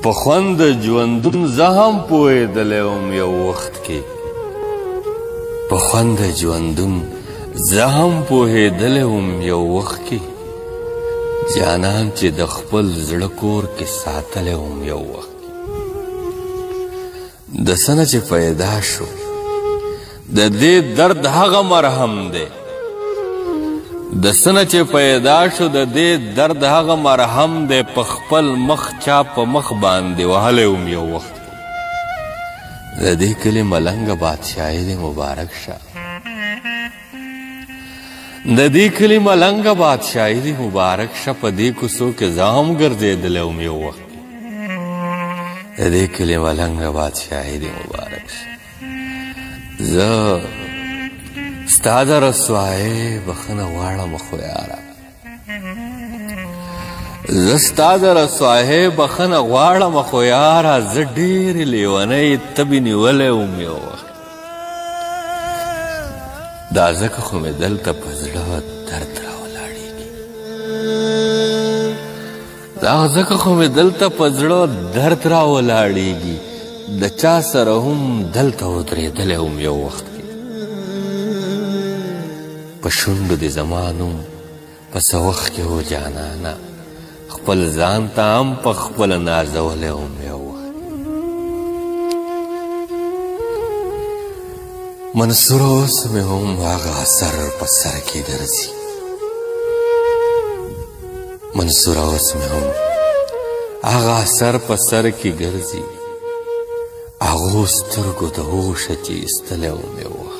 په خوند ژوندون زه هم پوهېدلی وم یو وخت کې په خوند ژوندون زه هم پوهېدلی وم یو وخت کې جانان چې د خپل زړه کور کې ساتلی وم یو وخت د څه نه چې پیدا شو د دې درد هغه مرهم دی د څه نه چې پیدا شو د دې درد هغه مرهم دی په خپل مخ چا په مخ باندې وهلی وم یو وخت د دې کلي ملنګه بادشاهي دې مبارک شه د دې کلي ملنګه بادشاهي دې مبارک شه په دې کوڅو کې زه هم ګرځېدلی وم یو وخت د دې کلي ملنګه بادشاهي دې مبارک شه زه ستا د رسوایۍ بخښنه غواړم خو یاره زه ستا د رسوایۍ بخښنه غواړم خو یاره زه ډېرې لیونۍ تبې نیولی وم یو وخت دا ځکه خو مې دلته په زړه درد راولاړېږي دا ځکه خو مې دلته په زړه درد راولاړېږي د چا سره هم دلته ودرېدلی وم یو وخت په شونډو دې زما نوم په څه وخت کې و جانانه خپل ځان ته هم په خپله نازولی وم یو وخت منصور اوس مې هم هغه اثر په سر کې ګرځي منصور اوس مې هم هغه اثر په سر کې ګرځي هغو سترګو د هوشه چې ایستلی وم یو وخت